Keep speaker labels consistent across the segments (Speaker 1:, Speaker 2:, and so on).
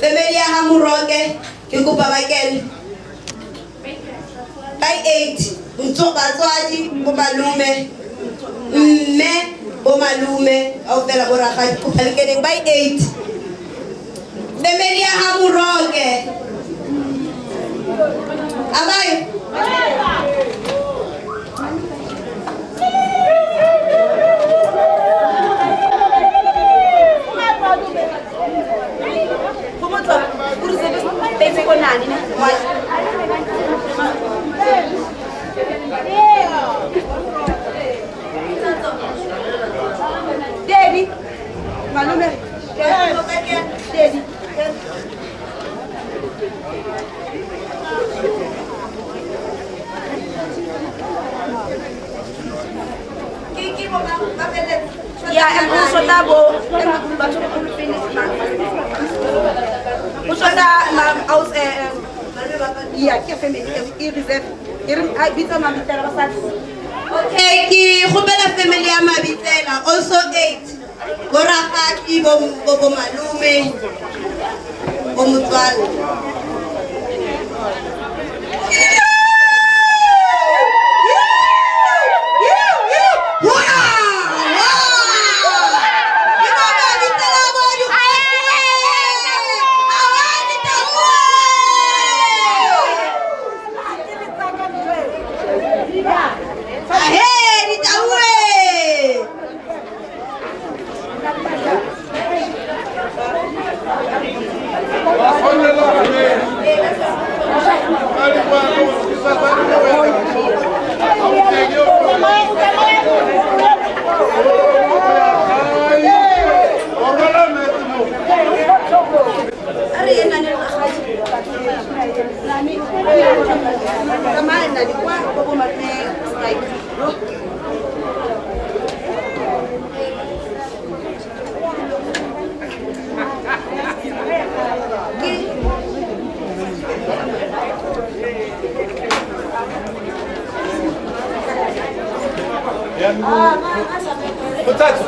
Speaker 1: Family ya Hamuroke, kikupa Michael. By 8, mtoka tswaji bomalume. Mme bomalume au fela boraka kupalekene by 8. Family ya Hamuroke. Amai.
Speaker 2: Daddy, malume. Daddy. Ya, I'm also double.
Speaker 1: Okay, ki khubela family ya Mabitsela also 8. Borakaki bo malume bo mutswala.
Speaker 3: Potato.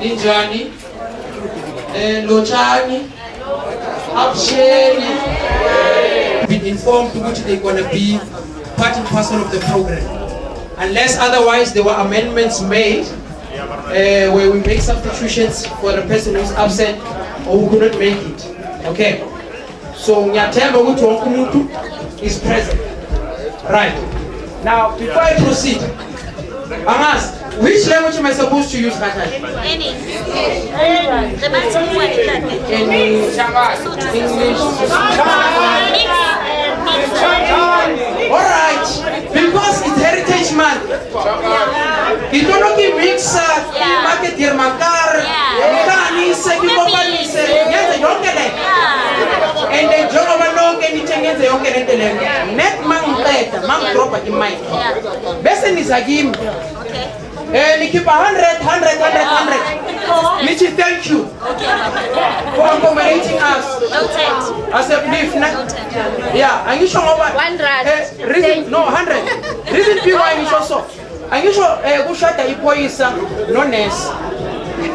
Speaker 3: Ninjani, Lochani, Absheni, been informed which they're going to be part and parcel of the program. Unless otherwise there were amendments made where we make substitutions for the person who's absent or who couldn't make it. Okay. So Nyatemba Wutu is present. Right. Now, before I proceed, I'm asked, which language am I supposed to use, Katash?
Speaker 4: Any.
Speaker 3: English. Alright, because it's Heritage Month, Itono ki mixa, market dir makar, kani se ki kompani se ngenze yonke le. And then jono banonke ni ngenze yonke le. Net mangqeda, mangdropa imic. Bese nizagimi. Nikipa 100. Nichi thank you for accommodating us. As a belief, yeah, and you show over
Speaker 2: 100.
Speaker 3: Reason, no 100. Reason people are so. And you show kushata ipoisa no ness.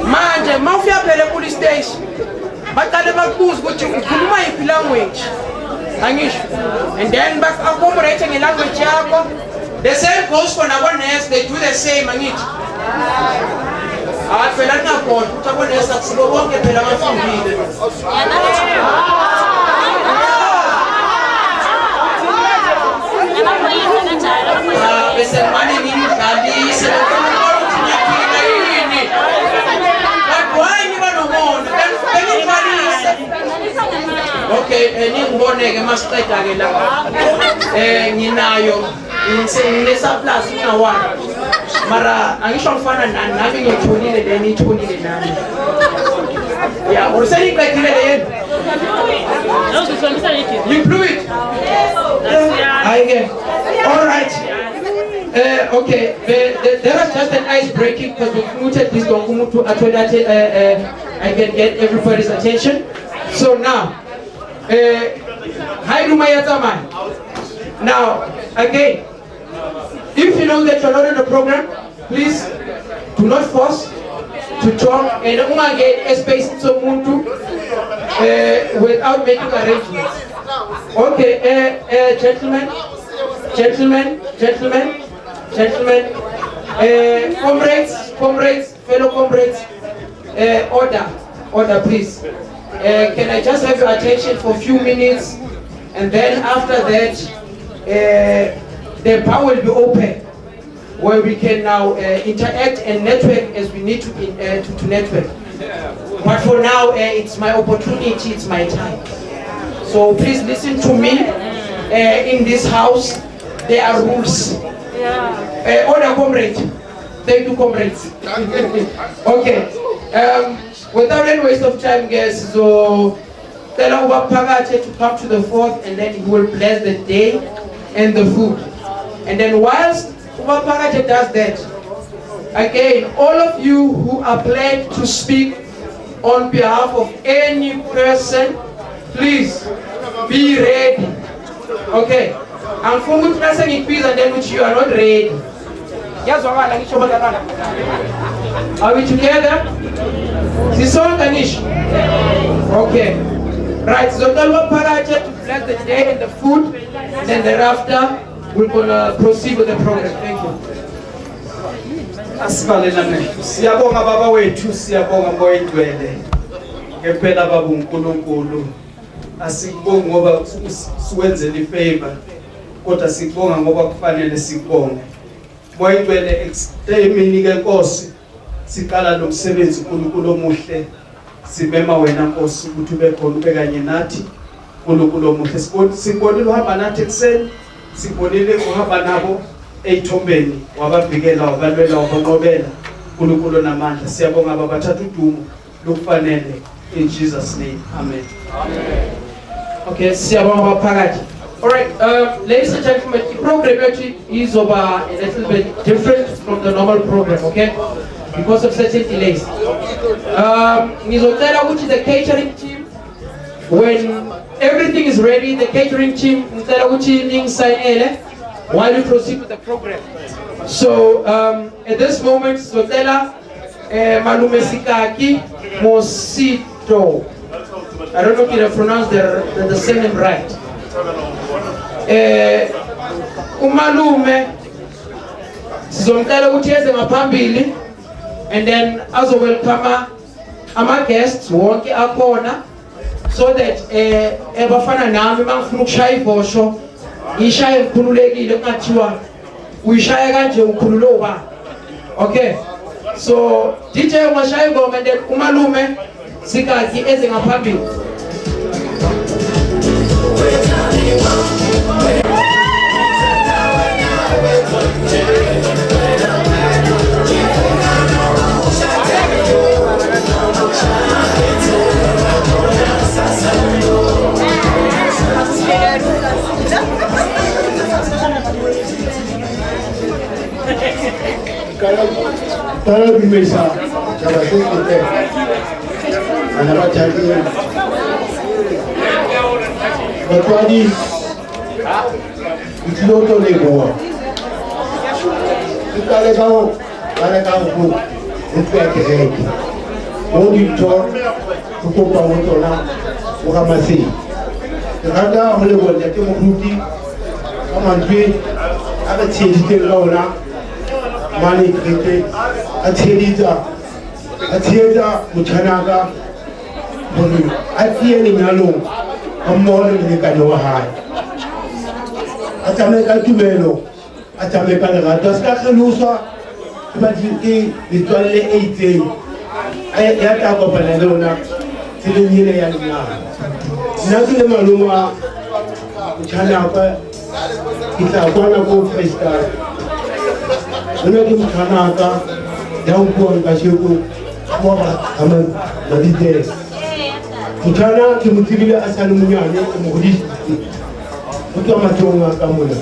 Speaker 3: Manje mafia pele police station. Batale bakuzi ukuthi ukhuluma iphi language. And then back accommodating a language yakho. The same goes for Nabonese, they do the same, Angit. I feel like I'm going to Nabonese, that's the one that I'm okay, ningiboneke masiqeda ke la nginayo nginesa plus nginawana mara angisho ngifana nani nami ngithulile le nithulile nami yeah uriseni qedile le yini you blew it again all right okay there was just an ice breaking because we muted this dokumuntu atholate I can get everybody's attention. So now, now again, if you know that you're not in the program, please do not force to talk and get a space to without making arrangements. Okay, gentlemen, comrades, fellow comrades, order please. Can I just have your attention for a few minutes, and then after that the bar will be open where we can now interact and network as we need to network. But for now it's my opportunity, it's my time. So please listen to me. In this house there are rules. Order, comrade. Thank you, comrades. Okay. Without any waste of time, guys, so tell our Pagate to come to the fourth, and then he will bless the day and the food. And then whilst Uba Pagate does that, again, all of you who are planning to speak on behalf of any person, please be ready. Okay. And for which person it is, and then which you are not ready. Are we together? Okay. Right, so Dalwa Paraja to bless the day and the food, then thereafter we're gonna proceed with the program. Thank you.
Speaker 4: Asibalelane. Siyabonga baba wethu, siyabonga Mboyidwele. Ngempela baba uNkulunkulu. Asikubonga ngoba siwenzele ifavor. Kodwa sikubonga ngoba kufanele sikubonge. Mboyidwele extremely ke Nkosi. Siqala lo msebenzi uNkulunkulu omuhle. Sibema wena Nkosi ukuthi ube khona ube kanye nathi. uNkulunkulu omuhle. Sibonile uhamba nathi ekseni. Sibonile uhamba nabo eyithombeni wabavikela wabalwela wabanqobela uNkulunkulu namandla. Siyabonga baba bathatha udumo lokufanele in Jesus name. Amen.
Speaker 3: Amen. Okay, siyabonga baphakathi. All right, ladies and gentlemen, the program actually is over a little bit different from the normal program, okay? Because of certain delays. Nizotela, which is the catering team, when everything is ready, the catering team, while we proceed with the program. So, at this moment, Zotela, Malume Sikaki, Mosito. I don't know if you pronounce the surname right. Umalume sizomtela ukuthi eze ngaphambili, and then as welcome ama guests wonke akhona, so that ebafana nami mangifuna ukushaya ivosho ishaye ngikhululekile kungathiwa uyishaya kanje ukhululo uba. Okay, so DJ ungashaya ingoma, and then umalume Sikaki eze ngaphambili.
Speaker 5: We're Tara bimesa jabasete anaba chali batwadi itiloto lego tukale kao ana kao ku ntweke heki odi to tukopa moto na ukamasi kada hole wonde ke mo grupi kama ndwe aba tshedite laona mani kete atshedita muthanaka bolu atiene nyalo amole ni kano wa ha atame ka tumelo atame ka ga daska khlusa ba di litwalle 18 ya ta ko banelona tilenyile ya nya nakile maluma muthanaka kita kwana ko freestyle Una di muthanaka yang kuang kasiku semua aman madide mutana kimutibile asal munyane muhudi mutu amatonga kamuna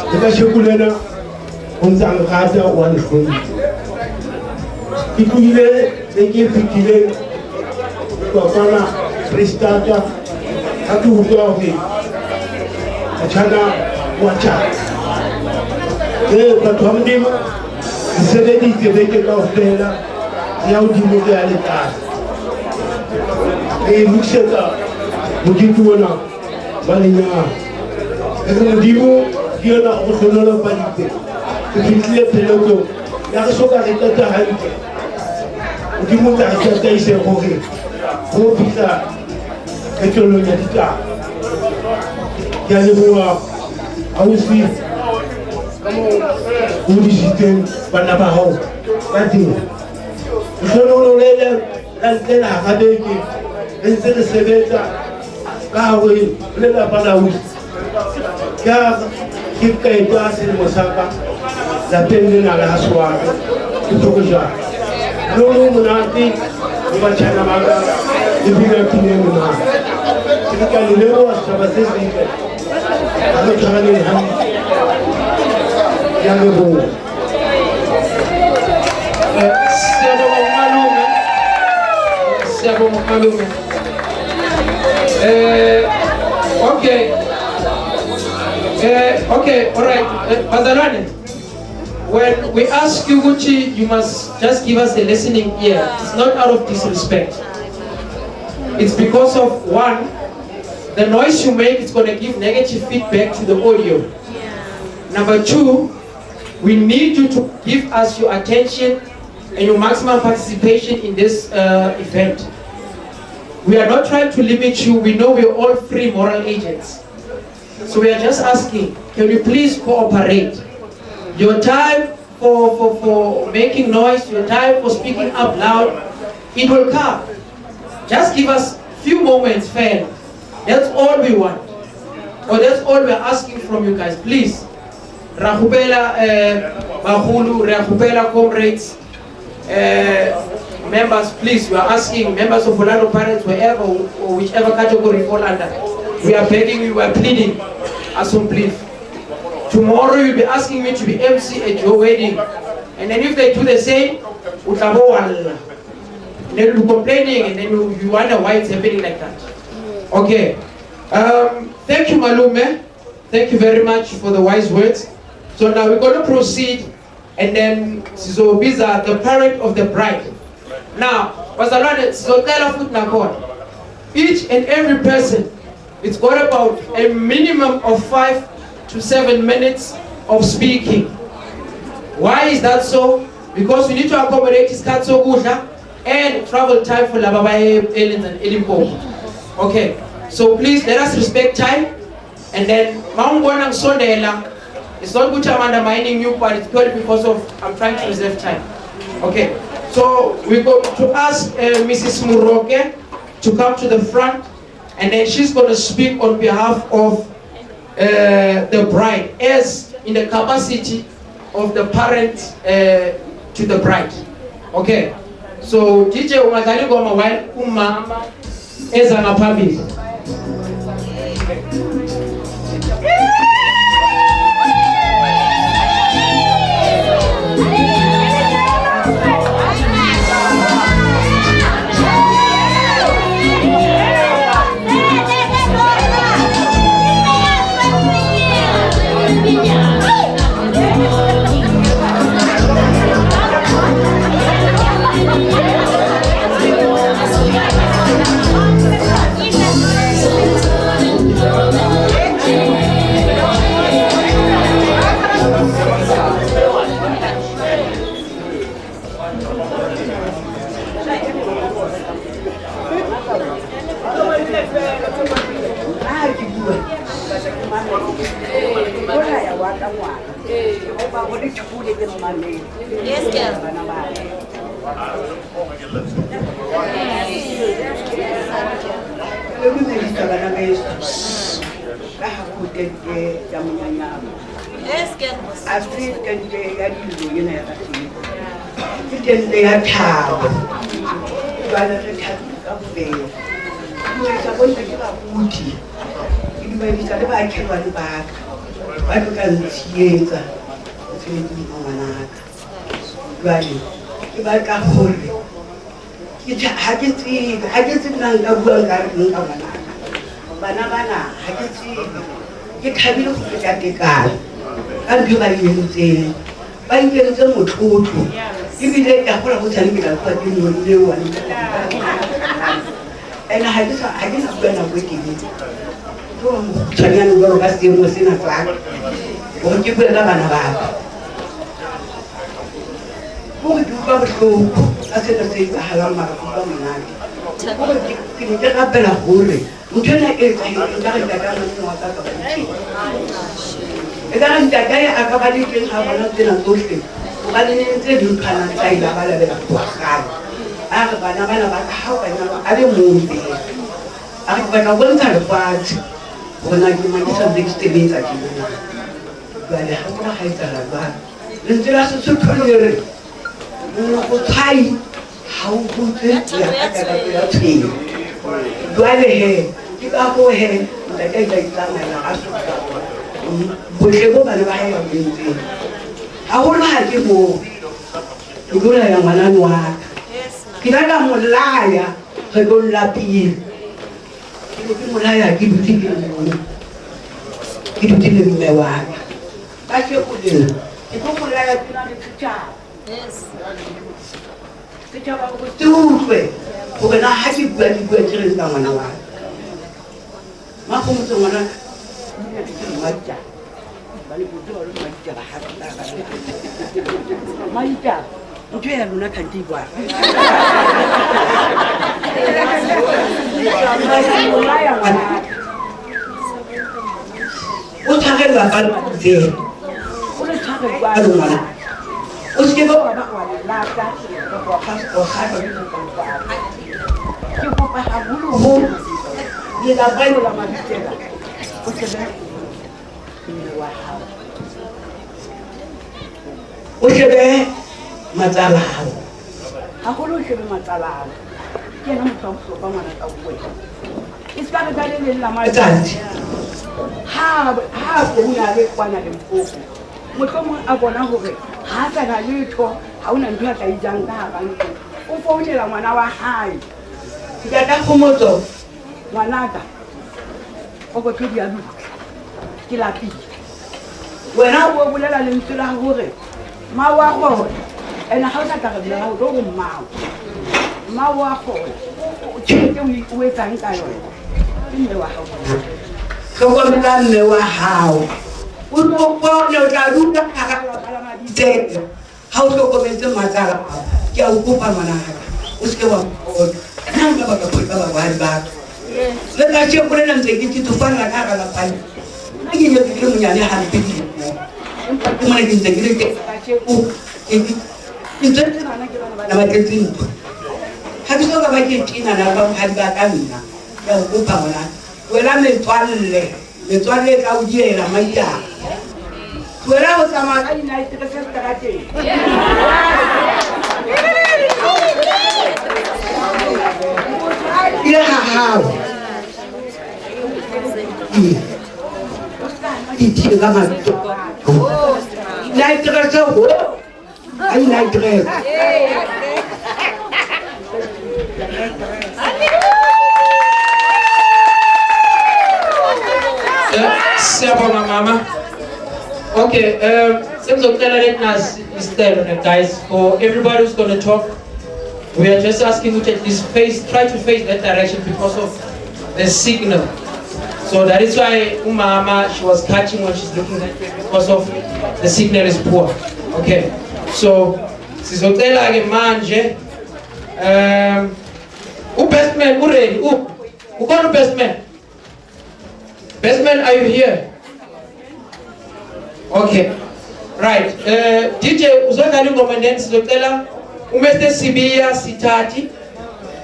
Speaker 5: ikashiku lena unzang khata wan khun ikuyile fikile kwa kana prestata atu utofi achana wacha patwamdima sebedi tebeke ka ofela ya udimo ya leta musheka mujituona balinya mudimo kiona okhonola palite kitile peloto ya soka rekata hanke mudimo ta hata ise khoge ko pita ketolo ya dita ya lewa awusi uri jiten banaba ho kati sono lele la habeki enzele sebeta kawe lela banawi ya kika itasi mosaka la tende na la haswa kutokuja lolo munati kubachana maga ibira kinenu na kika lelo asabasezi ametani hani yangu bo
Speaker 3: Sebo malume. Okay. Okay, all right. Bazalwane, when we ask you Gucci, you must just give us a listening ear. It's not out of disrespect. It's because of one, the noise you make is going to give negative feedback to the audio. Number two, we need you to give us your attention and your maximum participation in this event. We are not trying to limit you. We know we are all free moral agents. So we are just asking, can you please cooperate? Your time for making noise, your time for speaking up loud, it will come. Just give us a few moments, fair. That's all we want. Or that's all we are asking from you guys. Please. Rahubela Bahulu, Rahubela comrades, members, please, we are asking members of Orlando Pirates, wherever or whichever category you fall under, we are begging you, we are pleading, as some plea. Tomorrow you'll be asking me to be MC at your wedding, and then if they do the same, then you'll be complaining, and then you wonder why it's happening like that. Okay. Thank you, Malume. Thank you very much for the wise words. So now we're going to proceed, and then Sizobiza, the parent of the bride. Now, each and every person, it's got about a minimum of 5 to 7 minutes of speaking. Why is that so? Because we need to accommodate his katso gudla and travel time for Lababaye, Elins and Elimpo. Okay, so please let us respect time, and then Maungwana Sondela. It's not good I'm undermining you, but it's good because of I'm trying to reserve time. Okay, so we go to ask Mrs. Muroke to come to the front, and then she's going to speak on behalf of the bride, as in the capacity of the parent to the bride. Okay, so DJ Umadali Goma while Umama is an apabili.
Speaker 6: ha ke bua bona ya wa ka ngwana o ba go di tshule ke mmane
Speaker 2: Yes, girl.
Speaker 6: bana ba le mo ne ditaba bana ba Yesu ka ha go tente ya monyanyana
Speaker 2: Yes, girl.
Speaker 6: a se tente ya dilo yena ya ratile ke tente ya thabo bana re thabi ka bofelo mo etsa bona ke ba budi ke di ba ditsa le ba khelwa le baka ba tlo ka ntsietsa o tsene di ngwanaka jwale ke batla gore ha ke tsebe nang ka buang ka re nka ngwanaka bana bana ha ke tsebe ke thabile go feta tekano ka ntho ba entseng ba nkentse motlotlo ebile ke a gola go tshwane ke la kwa ke nonne wa ene ha ke na bua nako e telele tshwanyane jalo ka seemo sena saka gore ke bue ka bana baka gore ke utlwa botlhoko ka sena se etsagalang mara ke utlwa monate gore ke ne ke rapela gore ntho ena e etsagetseng ka re ntata monna wa ka ka baiteng e ka re ntata e a ka ba le teng ga bona tsena tsotlhe o ba lenentse dintlhwana tsa ile a ba labela go gale a re bana bana ba ka ga o ka nyalwa a le mong fela a re batla go bontsha lefatshe bona ke manisa big sebetsa ke bona jwale ga bona ga etsala jwalo lentswe la Sesotho le re go tshwai ga o butse ya ka karabo ya tshwene jwale he ke ka go he ntaka e tla itsamaela ga soka botle bo bana ba hae ba bentseng haholo ha ke mo ke dula ya ngwanane wa ka ke batla molaya ge ko nlapile ke molaya ke dutse ke le mme wa ka ka shekoleng ke tlo molaya ke na le setšhaba setšhaba go se utlwe gore na ga ke bua dibua ke reng ka ngwana wa ka makgomotse ngwana maita maita ntho ya lona kante kwa o tshwarelwa ka letsele o le tshware kwa ngwana o se ba ba wa lata go kgatlha ke kopa ha bulu di la bailo la mabitela o tsebe o shebe matsalao haholo o shebe matsalao ke yena motho wa bohlokwa ngwana ka wena e se ka re ka le leng la matsatsi ha founa le kwana le mfoko mohlomong a bona gore ha a tsana letho ha o na ntho a tla ijang ka hara ntlo o founela ngwana wa hae ke tata kgomotso ngwanaka o go thodi ya dutla ke lapile wena o bolela lentswe la gore ma wa gona ene ga o sa tla re bolela go go ma wa gona tšhelete o etsang ka yone ke mme wa gago tlhokomela mme wa gago o bone o tla duka kgara la maditsele ga o tlhokometse matsala ke a o kopa ngwanaka o seke wa mpona nna nka baka phole ka bagwadi baka le ka tšekolela ntse ke titofanela ka gara lapane nna ke nyetse ke le monyane gampe ke empa ke mona ke ntse ke le tena ke bana ba tletse ntho ga ke soka ba ke tenana ba mogadi ba ka nna ke a o kopa ngwana wela metswalle e tla o diela maitaka wela go tsamaya ka dinaete ka seterateng ile ga gago ditile ka mabito naiterese go a inaiterese
Speaker 3: Siyabonga mama. Okay, guys, for everybody who's going to talk, we are just asking you to at least try to face that direction because of the signal. So that is why Mama, she was catching when she's looking at you because of the signal is poor. Okay, so sizotela ke manje best man ukhona best man Best man, are you here? Okay. Right. DJ uzodlala ingoma then sizocela uMr Sibiya Sitati,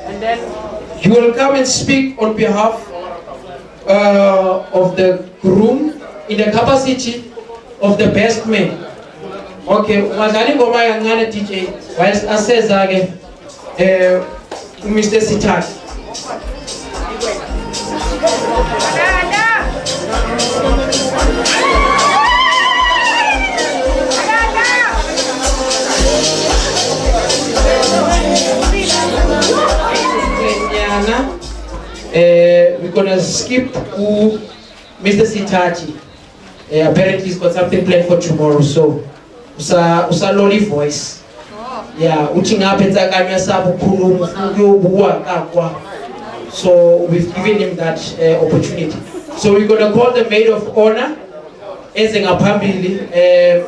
Speaker 3: and then he will come and speak on behalf of the groom in the capacity of the best man. Okay, ungadlala ingoma kancane DJ whilst aseza ke Mr Sitati. We're gonna skip to Mr. Sitati. Apparently he's got something planned for tomorrow, so usa lolly voice. Yeah, so we've given him that opportunity. So we're gonna call the maid of honor,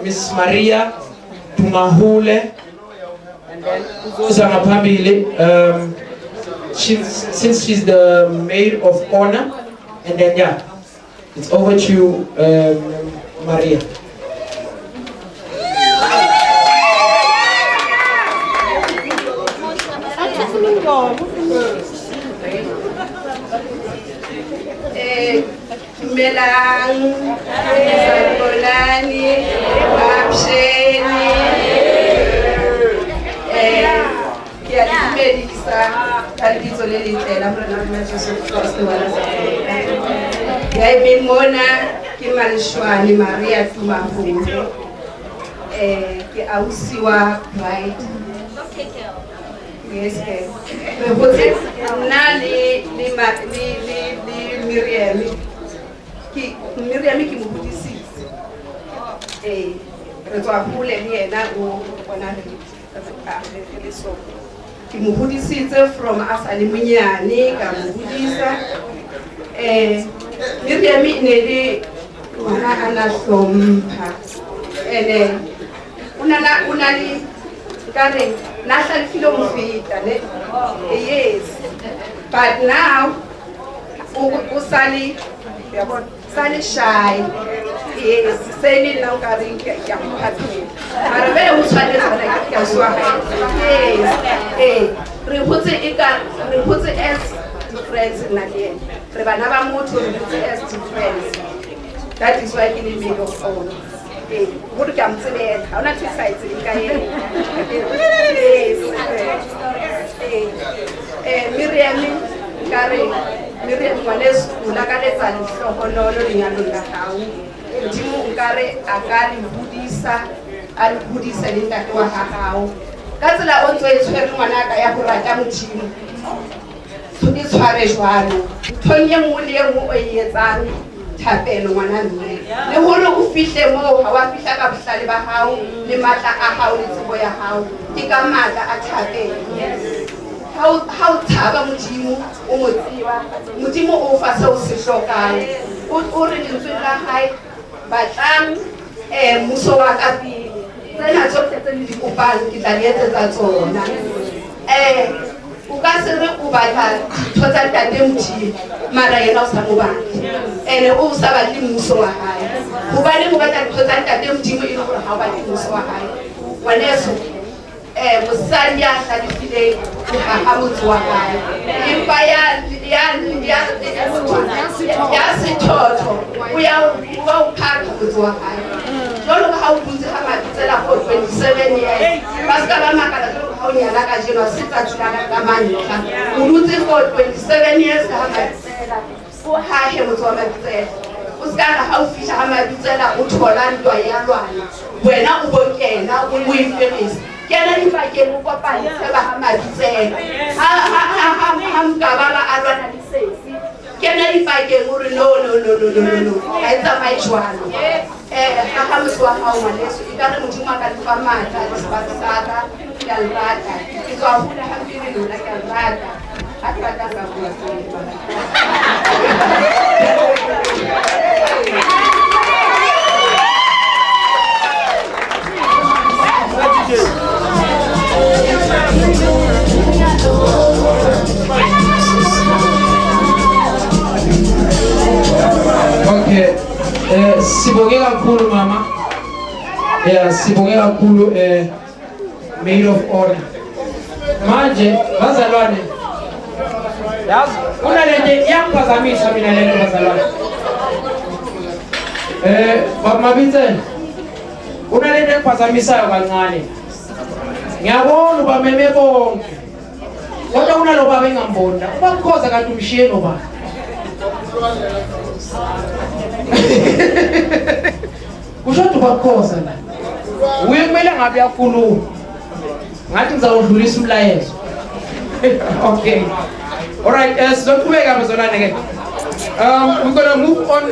Speaker 3: Miss Maria Tumahule, and then since she's the maid of honor, and then yeah, it's over to you, Maria.
Speaker 1: Melang, Golani, Babsheni, Melissa, Calvito Lelitela, Mona, Kimalishwani, Maria Tumahule, Ausiwa, right? Yes, Miriam ki mobudisi re tswa hole le yena o bona le so ki mobudisitse from asale munyane ka mobudisa Miriam ne le wana ana hlompha ene una le kare na hlalefile mo feta ne yes, but now usali yabona sale shy yes sele na ukari ya mphathi mara be o tshwane tsana ya swa yes re hotse as friends na le re bana ba motho re hotse as friends. That is why in the middle of all go to come today how not to fight in kaye Miriam Manes Ulakaletsa Hlokonolo Linyalo la hao Dimo nkare akari budisa linda kwa hao ka tsela o tswe tshwere ngwana ka ya go rata motšhimo tshodi tshware jwalo thonye mo le mo o yetsang thapelo ngwana mme le hore o fihle mo ha wa fihla ka bohlale ba hao le matla a hao le tsebo ya hao ke ka matla a thapelo. How taba modimo o motsiwa modimo o fa se o se hlokang o re lentswe la hae batlang muso wa ka pele tsena tsohle tse le di kopang ke tla di etsetsa tsona o ka se re o batla ditho tsa ntate modimo mara yena o sa mo batle ene o sa batle muso wa hae hobane mo batla ditho tsa ntate modimo e le gore ha o batle muso wa hae ngwaneso mosadi ya hlalefileng o haha motse wa hae empa ya sethotho o ya o phaka motse wa hae jwalo ka ha o dutse ga mabitsela for 27 years ba ska ba makala jwalo ka ha o nyala ka jeno se tsa tshwana ka mantlha o dutse for 27 years ka ha mabitsela o hahe motse wa mabitsela o ska ga ha o fihla ga mabitsela o thola ntwa ya lwana wena o bokena o ifemisa kena di pakeng o kopane tseba ha mabitsela ha mkabala a lwana le sesi kena di pakeng o re no ha e tsamaye jwalo ha motho wa hao ngwaneso e ka re modimo a ka lefa matla le sebaka sa ka ke a lerata ke tswa hole hampe le lona ke a lerata ha ke batla ka bua
Speaker 3: Sibonge kakhulu mama. Yeah, sibonge kakhulu maid of honor. Manje bazalwane. Yazi unalento iyaphazamisa mina lento bazalwane. Mabitse. Unalento ephazamisayo kancane. Ngiyabona ubameme bonke. Kodwa kunalo baba engambona. Ubakhoza kanti umshiye no baba. Kushoda ubakhoza la. Uye kumele ngabe yakhuluma. Ngathi ngizawudlulisa umlayezo. Okay. All right, sizoqhubeka bazalwane ke. We're going to move on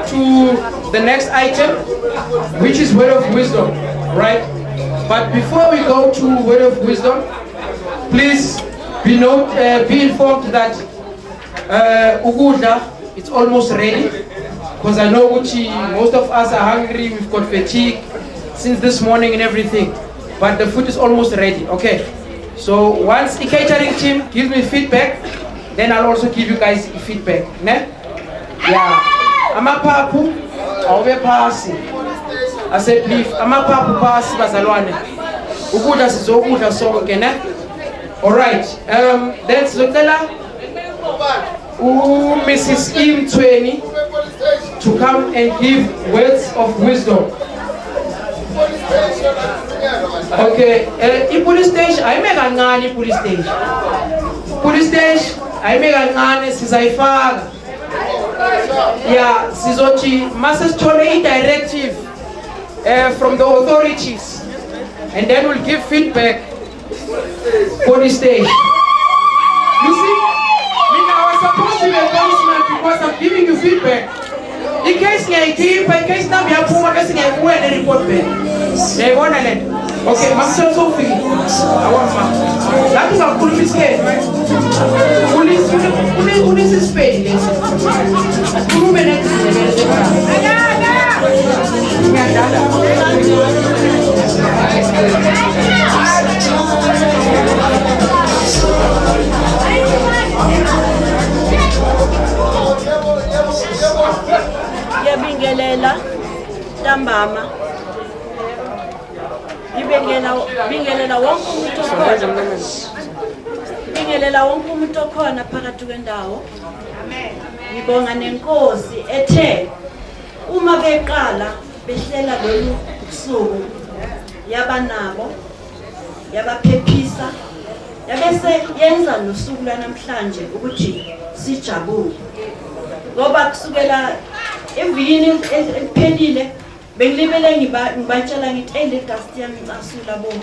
Speaker 3: to the next item, which is word of wisdom, right? But before we go to word of wisdom, please be informed that ukudla, it's almost ready, because I know most of us are hungry, we've got fatigue since this morning and everything, but the food is almost ready. Okay, so once the catering team gives me feedback, then I'll also give you guys feedback. Ne? Yeah, amapapu awube phasi. I said beef, amapapu phasi bazalwane. Ukudla sizokudla sonke, ne? All right, then sizocela Mrs. Imthweni to come and give words of wisdom. Okay, police station, I make a police station. Police station, I make a sizayifaka. Yeah, sizochi must a directive from the authorities, and then we'll give feedback. Police station. You see, I was supposed to be a policeman because I'm giving you feedback. In case you keep, in case now you have poor person, you go and report back. They want to let. Okay, I'm so Sophie. I want my. That is a police case. Police is paid. 2 minutes.
Speaker 7: Ngiyabingelela ntambama. Ngibingelela wonke umuntu okhona. Ngibingelela wonke umuntu okhona phakathi kwendawo. Ngibonga nenkosi ethe uma beqala behlela lolu usuku yabanabo yabaphephisa yabese yenza nosuku lwanamhlanje ukuthi sijabule. Ngoba kusukela evini eliphelile bengilibele ngibatshela ngithi le gasti yami icasula bo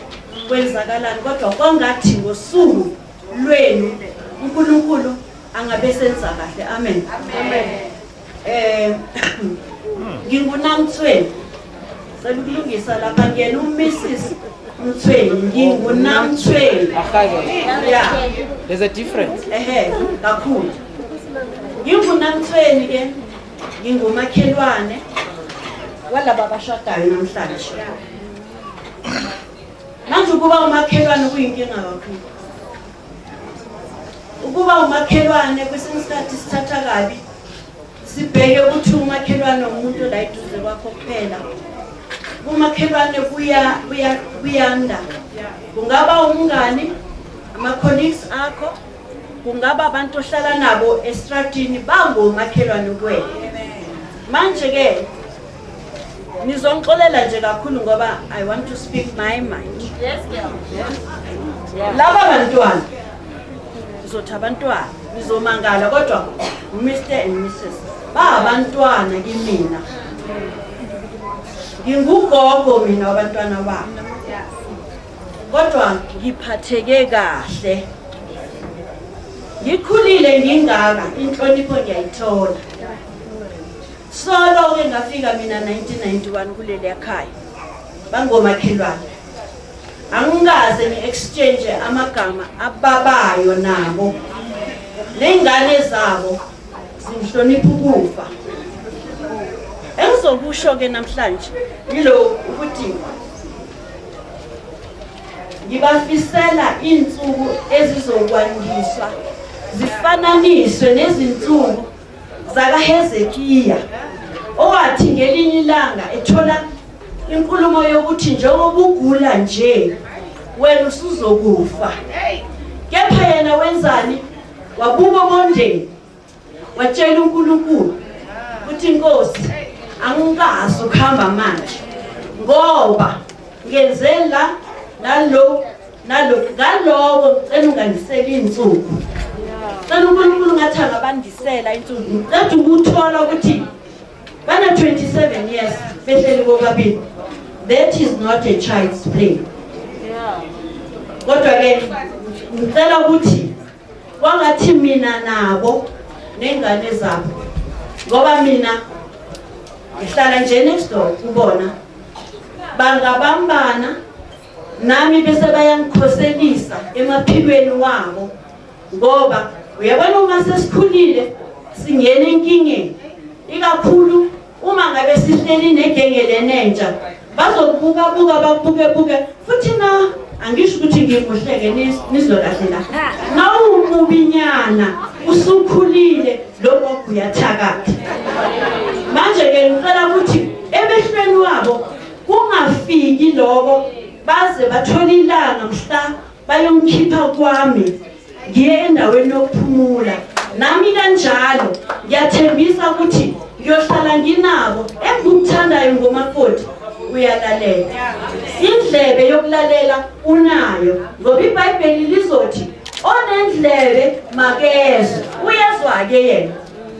Speaker 7: kwenzakalani, kodwa kwangathi ngosuku lwenu uNkulunkulu angabe senza kahle. Amen. NginguNamthweni sekulungisa lapha ngena uMrs Mthweni, nginguNamthweni. Yeah,
Speaker 3: there's a difference.
Speaker 7: Kakhulu. NginguNamthweni ke, ngingumakhelwane walaba abashadayo namhlanje. Manje ukuba umakhelwane kuyinkinga kakhulu. Ukuba umakhelwane kwesinye isikhathi sithatha kabi. Sibheke ukuthi umakhelwane umuntu la eduze kwakho kuphela. Umakhelwane kuyanda. Kungaba umngani, ama colleagues akho, kungaba abantu ohlala nabo estradini bangomakhelwane kuwena. Manje ke nizongixolela nje kakhulu ngoba I want to speak my mind.
Speaker 2: Yes, girl.
Speaker 7: Laba bantwana uzothi abantwana nizomangala kodwa Mr and Mrs abantwana kimina. Ngingugogo mina abantwana bami. Kodwa ngiphatheke kahle. Ngikhulile ngingaka inhlonipho ngiyayithola. Solo ke ngafika mina 1991 kuleli ekhaya. Bangomakhelwane. Angikaze ni-exchange amagama ababayo nabo. Nengane zabo simhlonipha ukufa. Engizokusho ke namhlanje yilo ukuthi ngibafisela insuku ezizokwandiswa zifananiswe nezinsuku zakaHezekiya owathi ngelinye ilanga ethola inkulumo yokuthi njengoba ugula nje wena usuzokufa. Kepha yena wenzani? Wabuka mondeni watshela uNkulunkulu uthi Nkosi angikazi ukuhamba manje ngoba ngenzela nalowo ngicela ungandisela insuku. Cela uNkulunkulu ngathi angabandisela insuku. Ngicela ukuthola ukuthi bana 27 years behleli bobabili. That is not a child's play. Kodwa ke ngicela ukuthi wangathi mina nabo nengane zabo ngoba mina ngihlala nje next door kubona bangabambana nami bese bayangikhoselisa emaphikweni wabo ngoba uyabona uma sesikhulile singena enkingeni ikakhulu uma ngabe sihleli negengele nentsha bazobuka babuke futhi na angisho ukuthi ngimuhleke nizolahlela nawumubinyana usukhulile lokho kuyathakatha. Manje ke ngicela ukuthi emehlweni wabo kungafiki lokho baze bathola ilanga mhla bayomkhipha kwami ngiye endaweni yokuphumula. Nami kanjalo ngiyathembisa ukuthi ngiyohlala nginabo engumthandayo ngomakoti uyalalela. Indlebe yokulalela unayo ngoba iBhayibheli lizothi onendlebe makezwe. Uyezwa ke yena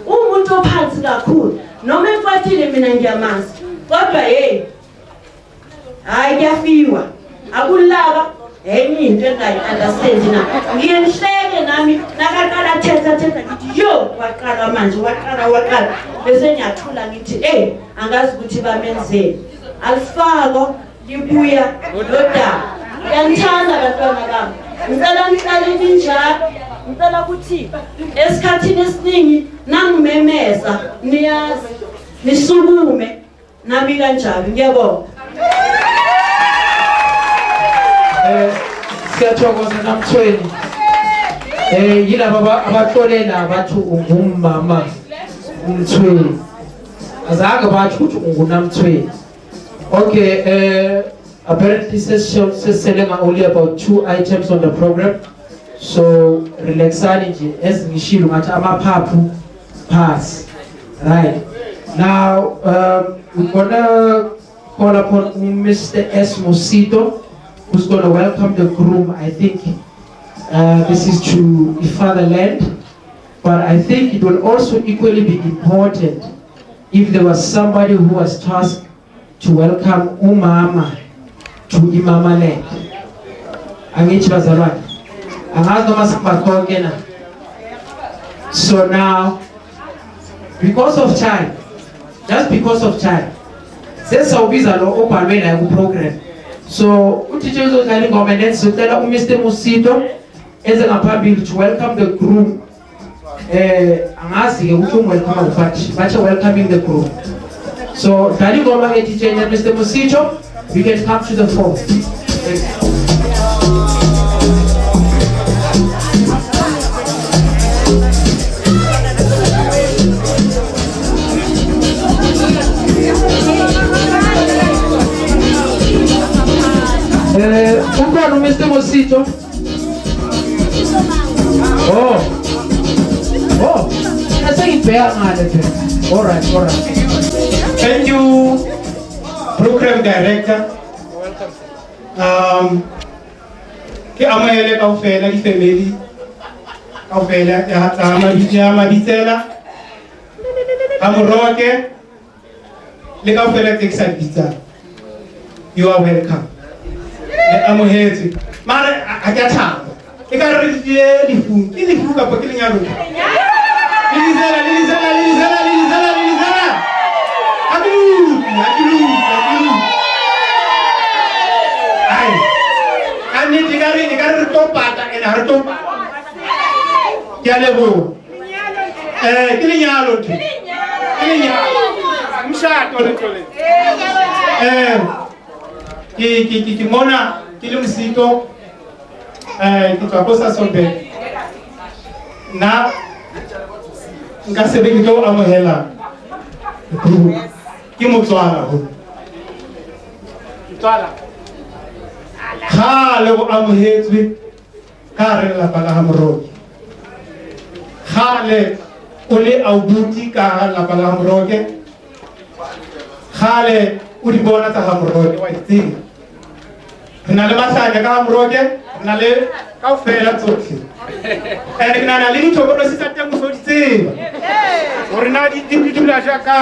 Speaker 7: umuntu ophansi kakhulu noma emfathile mina ngiyamazi kodwa hayi kuyafiwa akulaba enye into engayi-understand na ngiyenhleke nami nakaqala thetha ngithi yo waqala manje waqala bese ngiyathula ngithi angazi ukuthi bamenzeni alifako libuya lodaba. Ngiyangithanda bantwana bami ngicela nihlale ninjalo. Ngicela ukuthi esikhathini esiningi nangimemeza niyazi nisukume nami kanjalo. Ngiyabonga.
Speaker 3: Siyathokoza Namthweni. Yilabo abatholela bathi ungumama uMthweni. Azange bathi ukuthi unguNamthweni. Okay, apparently selling only about 2 items on the program. So relaxani nje ezingishilo ngathi amaphaphu pass. Right. Now we're gonna call upon Mr. S. Mosito, who's going to welcome the groom. I think this is to the fatherland, but I think it will also equally be important if there was somebody who was tasked to welcome umama to imama land. Angithi bazalwane. Angazi noma sibakhonke na. So now, because of time, just because of time, sesawubiza lo obhalwe la ku program. So uThixo uzodlala ingoma and then sicela uMr. Mosito eze ngaphambili to welcome the groom. Angazi ke ukuthi welcome but welcoming the groom. So dlala ingoma ke DJ and Mr. Mosito, you can come to the fore. Ukhona uMr. Mosito. Nasengibheka ngale phela. All right.
Speaker 4: Thank you, program director. Ke amohele kaofela di family kaofela ya mabitsela amoroke le kaofela teksa bitsa. You are welcome. Amohetse mara a ka thaba e ka re difu ke difu ka pa ke lenyalo lizela adilu ai ani digari to pata ena har to ya lebo ke lenyalo mshato le tole ki mona ki le Mosito ki tswa ko sa Solbe na nka sebe ke tlo amohela
Speaker 5: ke motswala ho
Speaker 6: Tswala.
Speaker 5: khale o amohetswe ka re lapa la Hamoroke khale o le aubuti ka lapa la Hamoroke khale o di bona tsa Hamoroke wa itse re na le mahlanya ka Hamoroke re na le kaofela tsohle ene ke nana le dithokolosi tsa teng o so di tseba hore na di dula jaka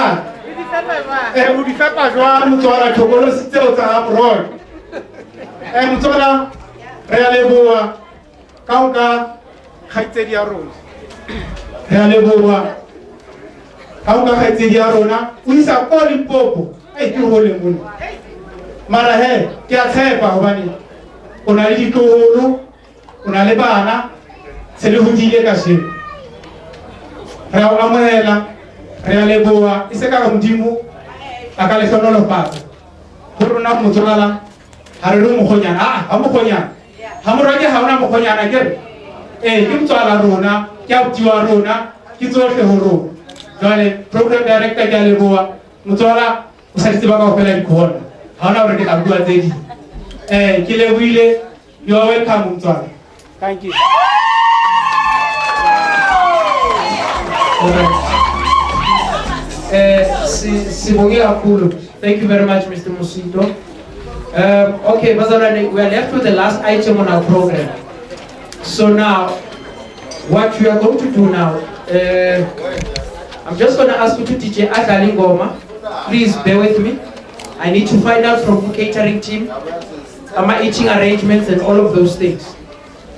Speaker 5: o di fepa jwang motswala thokolosi tseo tsa Hamoroke motswala re a leboha ka o ka kgaitsedi ya rona re a leboha ka o ka kgaitsedi ya rona o isa ko Limpopo ke hole mona mara he ke a tshepa hobane o na le ditloholo o na le bana se le hodile ka sheno re a o amohela re a leboha e se ka Modimo a ka le hlonolofatsa ho rona motswala ha re mokgonyana ha mokgonyana Hamoroke ha ona mokgonyana ke re ke motswala rona ke abuti wa rona ke tsohle ho rona jwale program director ke a leboha motswala o sa tseba kaofela dikhona ha ona hore ke tla bua tse ding ke lebohile you are welcome motswala.
Speaker 6: Thank you.
Speaker 3: Sibonge kakhulu. Thank you very much, Mr. Musito. Okay, Bazalwane, we are left with the last item on our program. So now, what we are going to do now, I'm just going to ask you to DJ Adali Ngoma. Please bear with me. I need to find out from the catering team, my eating arrangements and all of those things.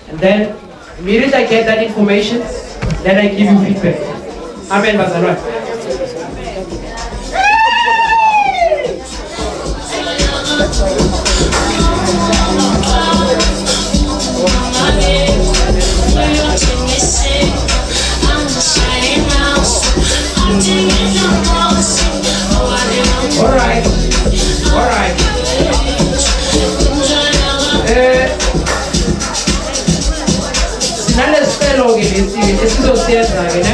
Speaker 3: And then, immediately I get that information, then I give you feedback. Amen, Bazalwane. Alright. Sinalesicelo ke lesi esizosiyenza ke ne.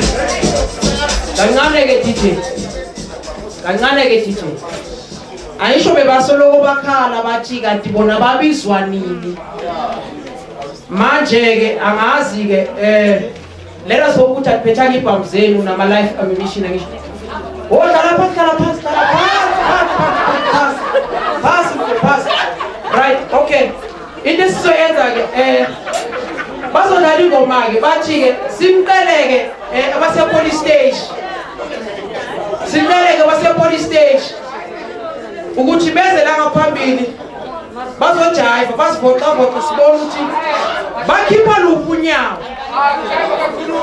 Speaker 3: Kancane ke DJ. Ayisho bebasoloko bakhala bathi kanti bona babizwa nini. Manje ke angazi ke let us hope ukuthi aphethanga ibhamu zenu nama life ammunition angisho. Pass. Right, okay. Into sizoyenza ke bazodlala ingoma ke bathi ke simceleke abase police station. Simceleke abase police station. Ukuthi beze la ngaphambili bazojive basivota sibona ukuthi bakhipha luphi unyawo.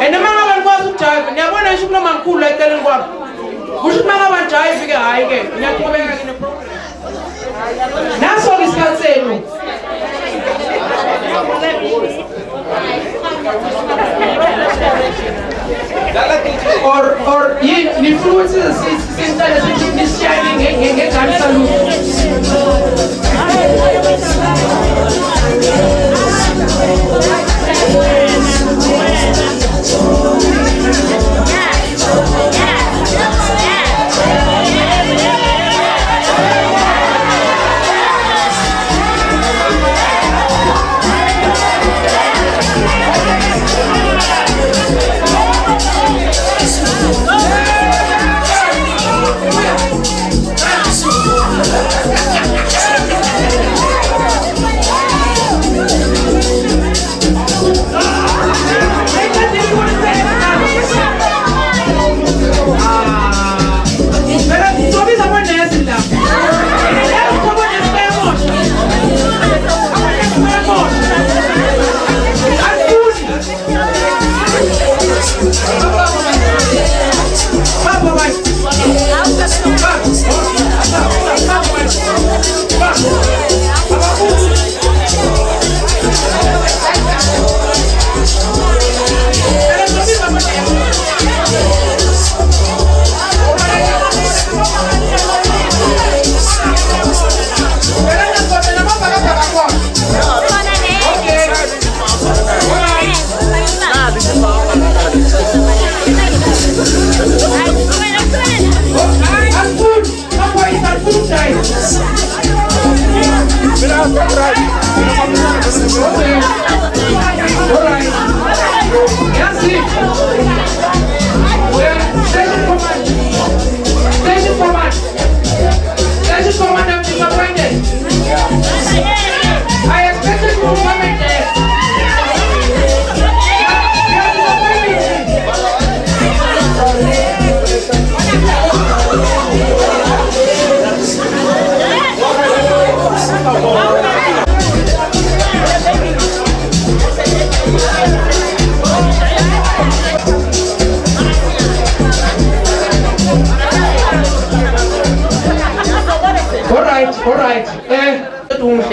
Speaker 3: And manga bakwazi ukujive niyabona ngisho kunoma ngikhulu la eceleni kwami. Kusho manga bajive ke hayi ke ngiyaqhubeka ke neprogram. Naso ke isikhathi senu. Or nifuna ukuthi sisintana nisiyane ngegani salute.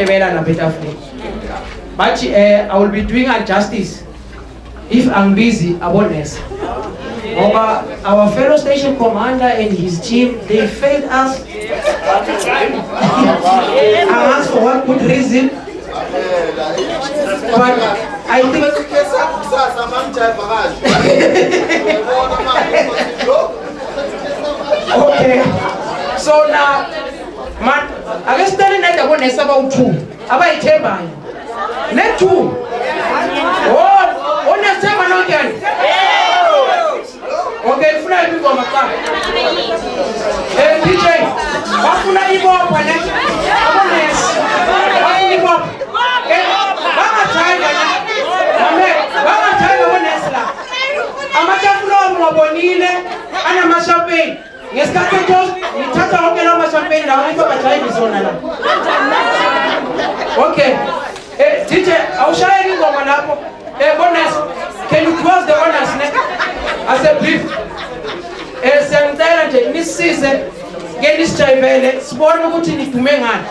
Speaker 3: Tebela na betafle. But I will be doing injustice if I'm busy about this. Our fellow station commander and his team, they failed us. I asked for what good reason. But I think okay. So now, man, I guess telling that I want to about two. About a table. Net two. Oh, next time I'm again. Okay, fly you go back. Hey, DJ, what fly you go up on it? What you go? Okay, Baba time, Baba time on Nesla. Amata flow mobonile, ana mashampeni. Ngesikhathi ngithatha wonke lawo mashampeni lawo ngifaka drive zona la. Okay. DJ, awushaya ingoma lapho. Bonus, can you close the bonus next? As a brief. Siyangicela nje nisize ke nisijayivele sibone ukuthi nidume ngani.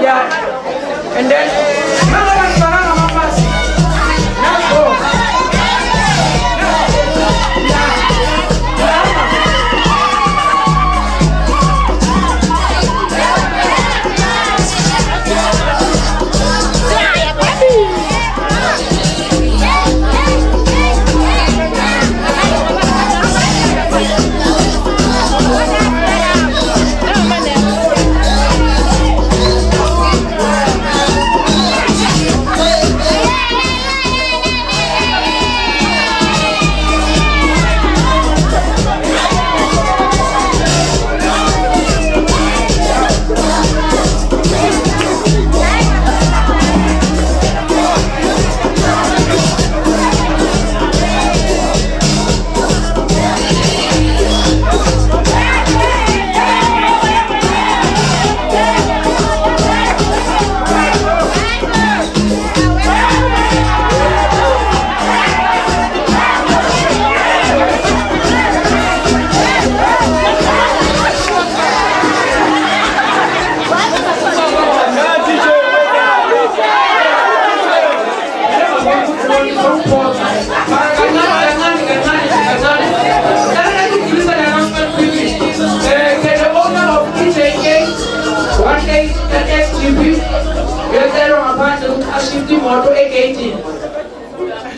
Speaker 3: Yeah. And then mama ngifaka amapasi. Let's go.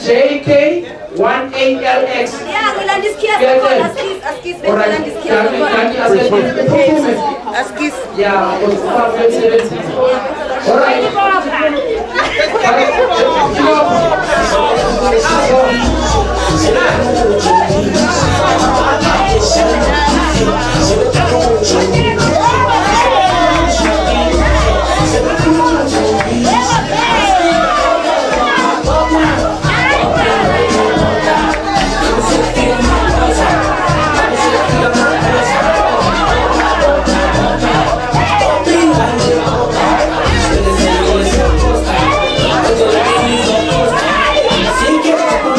Speaker 3: JK18LX. Yeah,
Speaker 8: Thank you.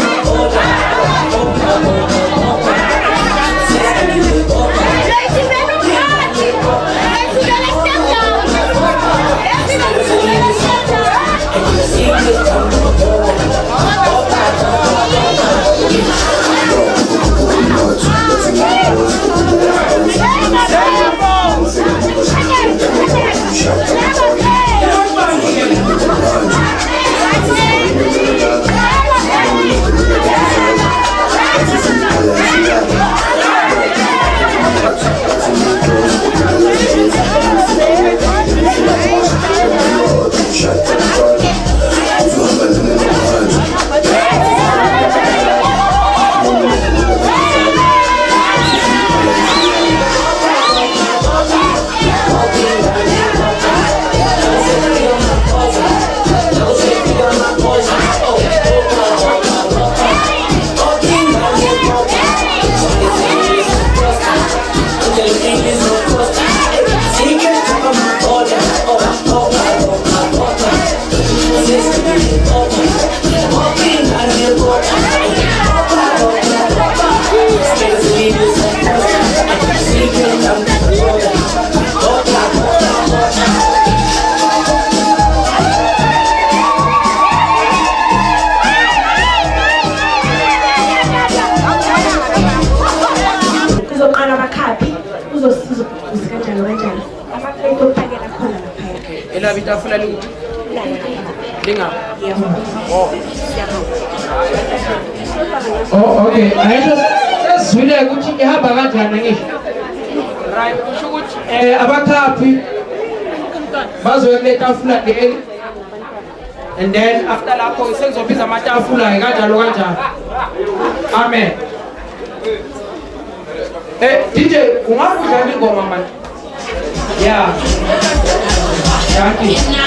Speaker 3: elaba itafula lingaphi? Oh, okay. Ayisho sesizwile ukuthi ihamba kanjani ngisho. Right, kusho ukuthi abakhaphi bazoya kule tafula leli. And then after lapho sekuzobiza amatafula kanjalo kanjalo. Amen. DJ, ungakudlala ingoma manje? Yeah. Thank you.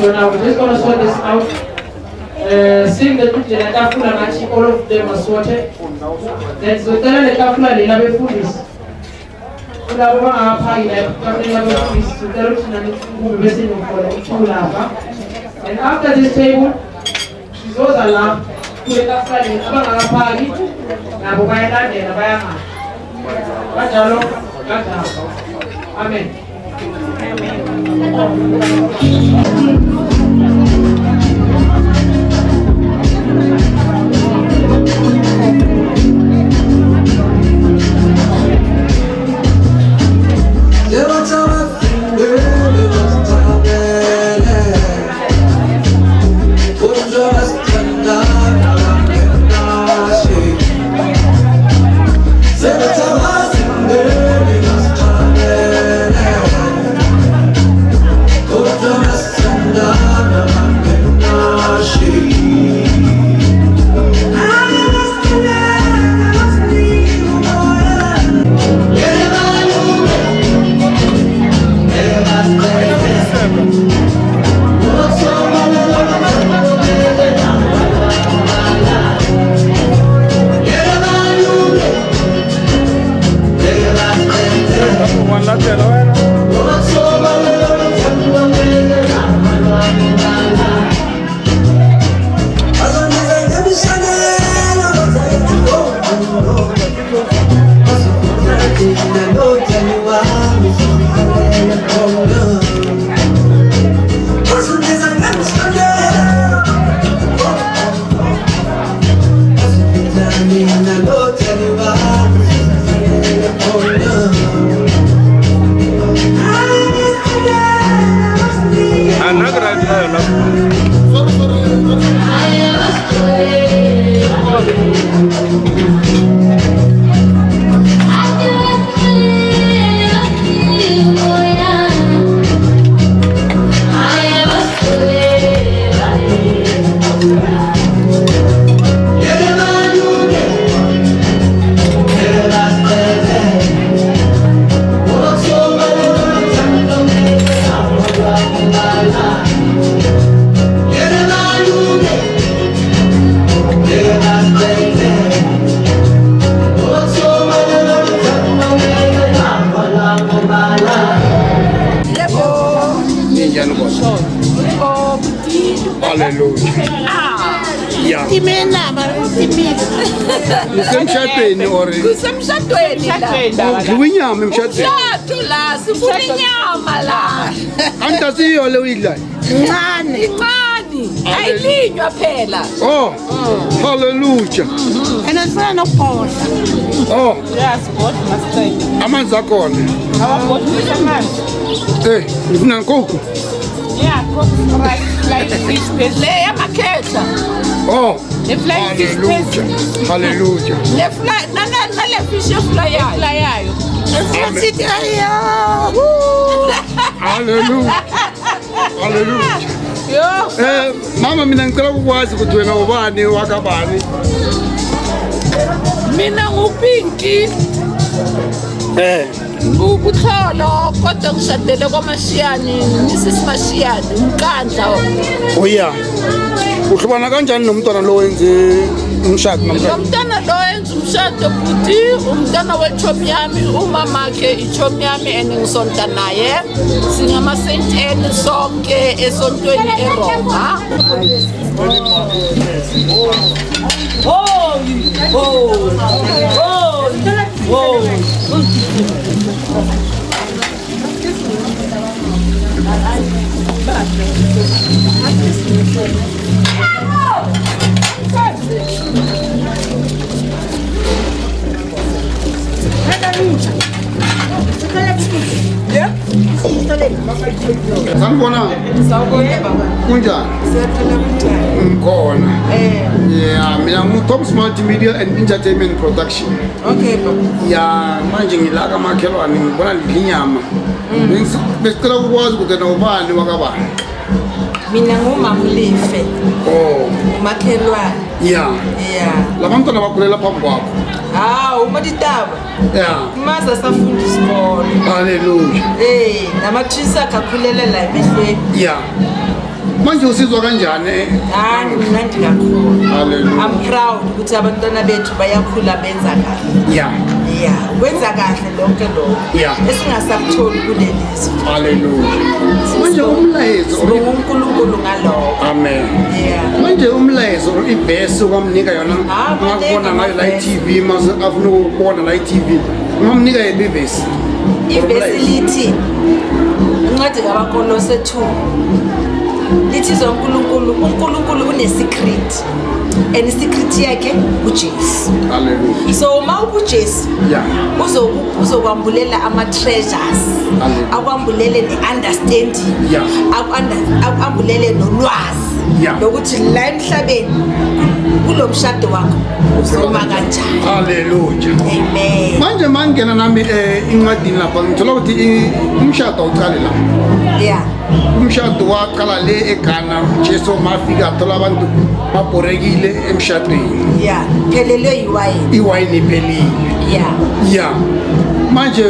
Speaker 3: So now we're just going to sort this out. Seeing the two tafula nachi, all of them are sorted. Then so tell the tafula they have a food is. And after this table, those are left to the tafula in our party. Now we buy that and buy a Amen.
Speaker 8: Kusemshadweni or
Speaker 9: kusemshadweni
Speaker 8: udliwa inyama emshadweni
Speaker 9: mshado la sifuna inyama la
Speaker 8: antasiyo le uyidlayo
Speaker 9: incane ayilinywa phela
Speaker 8: oh hallelujah
Speaker 9: and sifuna nokuphola
Speaker 8: oh
Speaker 2: Yes, both must take.
Speaker 8: amanzi akhona
Speaker 2: Both with a man.
Speaker 8: ngifuna nkukhu
Speaker 2: Yeah, cook right like fish paste.
Speaker 9: le yamakhehla
Speaker 8: oh
Speaker 2: The flying fish paste.
Speaker 8: hallelujah
Speaker 9: le fly nale fish fly yayo
Speaker 2: Fly yayo.
Speaker 9: sithi ayo
Speaker 8: hallelujah hallelujah
Speaker 9: yo
Speaker 8: mama mina ngicela ukwazi ukuthi wena ubani wakabani
Speaker 9: mina ngupinki Ubutholo kodwa ngishadele kwaMashiyani Mrs Mashiyani umkandla
Speaker 8: oya uhlubana kanjani nomntwana lo wenze umshado namhlanje
Speaker 9: umntwana lo wenza umshado futhi umntwana wechomi yami umamakhe ichomi yami engisonta naye singama senteni sonke esontweni eRoma
Speaker 8: Sanibona.
Speaker 9: Sawubona baba.
Speaker 8: Kunjani?
Speaker 9: Siyaphila kunjani?
Speaker 8: Ngikhona. Yeah, mina ngu-Top Smart Media and Entertainment Production.
Speaker 9: Okay baba.
Speaker 8: Ya manje ngilaka makhelwane ngibona linyama. Besicela ukwazi ukuthi nawubani wakabani.
Speaker 9: Mina ngumamlife.
Speaker 8: Oh.
Speaker 9: Umakhelwane.
Speaker 8: Yeah.
Speaker 9: Yeah.
Speaker 8: Labantwana bakhulela phambi kwakho.
Speaker 9: Umaditaba.
Speaker 8: Yeah.
Speaker 9: Maza safunda isikolo.
Speaker 8: Hallelujah.
Speaker 9: Namathisa akakhulela la emehlweni.
Speaker 8: Yeah. manje usizwa kanjani
Speaker 10: hayi mnandi kakhulu
Speaker 8: haleluya
Speaker 10: I'm proud ukuthi abantwana bethu bayakhula benza kahle
Speaker 8: yeah
Speaker 10: kwenza kahle lonke lokho esingasakutholi kulelizwe
Speaker 8: haleluya manje umlayezo
Speaker 10: uNkulunkulu ngalokho
Speaker 8: amen manje umlayezo ivesi kwamnika yona ngakubona ngayo la TV mase afuna ukubona la TV ngamnika yiphi ivesi
Speaker 10: lithi incwadi kaBakolose 2 lithi uNkulunkulu unesecret and isecret yakhe uJesu
Speaker 8: haleluya
Speaker 10: so uma uJesu uzokwambulela ama treasures akwambulele neunderstanding akwambulele nolwazi lokuthi la emhlabeni kulomshado wakho uzoma kanjani
Speaker 8: haleluya
Speaker 10: amen
Speaker 8: manje mangena nami incwadini lapha ngithola ukuthi umshado uqale la umshado waqala le eGhana Jesu mafika athola abantu babhorekile emshadweni
Speaker 10: phelele
Speaker 8: iwayini iphelile manje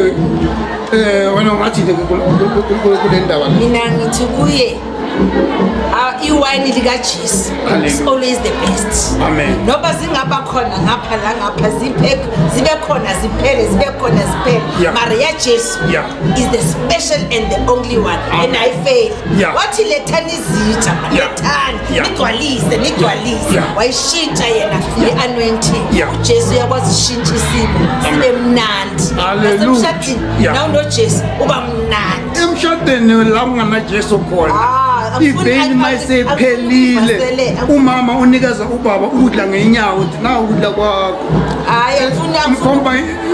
Speaker 8: wena ngathi kule ndaba
Speaker 10: mina ngithi kuye iwayini likaJesu is always the best
Speaker 8: amen
Speaker 10: noba zingaba khona ngapha la ngapha zibe khona ziphele mara yaJesu is the special and the only one and I fail wathi lethani izitsha lethani nigcwalise wayishintsha yena i-anointing uJesu yakwazi ishintsha isimo sibe mnandi nasemshadini nawo noJesu uba mnandi
Speaker 8: emshadweni la ungana Jesu khona iveni mayisephelile umama unikeza ubaba ukudla ngeenyawo uthi na ukudla kwakho
Speaker 10: hayi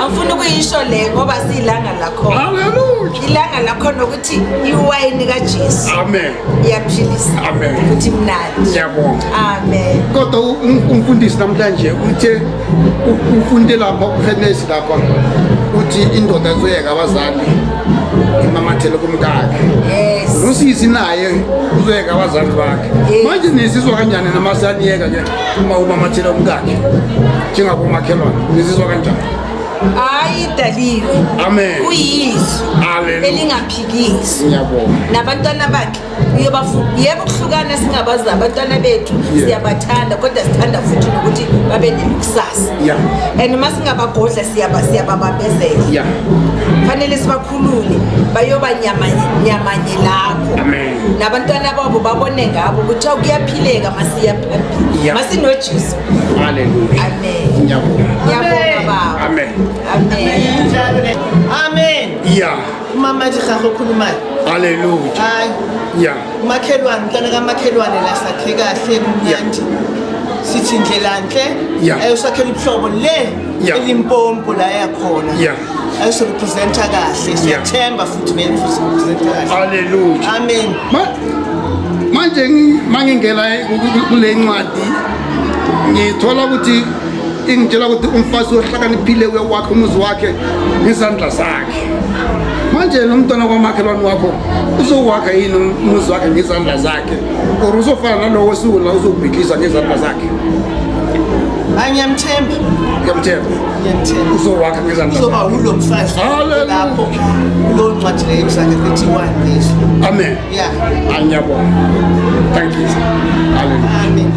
Speaker 10: afuna ukuyisho le ngoba silanga lakho
Speaker 8: haleluya
Speaker 10: ilanga lakho nokuthi iwayini kaJesu
Speaker 8: amen
Speaker 10: iyaphilisa
Speaker 8: amen
Speaker 10: ukuthi mnandi
Speaker 8: ngiyabonga
Speaker 10: amen
Speaker 8: kodwa umfundisi namhlanje uthe ufunde lapha uHenes lapha uthi indoda izoyeka abazali imamathele kumkakhe usisi naye uzoyeka abazali bakhe manje nisizwa kanjani namasaniyeka ke uma umamathele umkakhe njengabo makhelwane nisizwa kanjani
Speaker 10: hayi daliwe
Speaker 8: amen
Speaker 10: kuyizwi elingaphikisi
Speaker 8: ngiyabonga
Speaker 10: nabantwana bakhe yebo kuhlukana singabazi abantwana bethu siyabathanda kodwa sithanda futhi ukuthi babe nekusasa and masingabagodla siyababambezela fanele sibakhulule bayoba nyamanye lapho nabantwana babo babone ngabo ukuthi kuyaphileka masiya phambili masinoJesu
Speaker 8: haleluya
Speaker 10: amen ngiyabonga baba
Speaker 8: amen
Speaker 11: amen mama dikhago khulumayo
Speaker 8: haleluya
Speaker 11: hayi makhelwane mntana kamakhelwane la sakhe kahle mnandi sithi indlelanhle ayosakhela ubuhlobo le elimpompo la yakhona ayorepresenta kahle siyathemba futhi beyorepresenta kahle
Speaker 8: haleluya
Speaker 11: amen
Speaker 8: manje mangingela kule ncwadi ngithola ukuthi ingitshela ukuthi umfazi ohlakaniphile wakhe umuzi wakhe ngezandla zakhe manje nomntwana kwamakhelwane wakho uzowakha yini umuzi wakhe ngezandla zakhe or uzofana nalowo wesuku la uzobhidliza ngezandla zakhe
Speaker 11: ngiyamthemba
Speaker 8: uzowakha ngezandla
Speaker 11: uzoba ulo mfazi lapho kulo ncwadi leyo sakhe 31 years
Speaker 8: amen ngiyabonga thank you hallelujah
Speaker 11: amen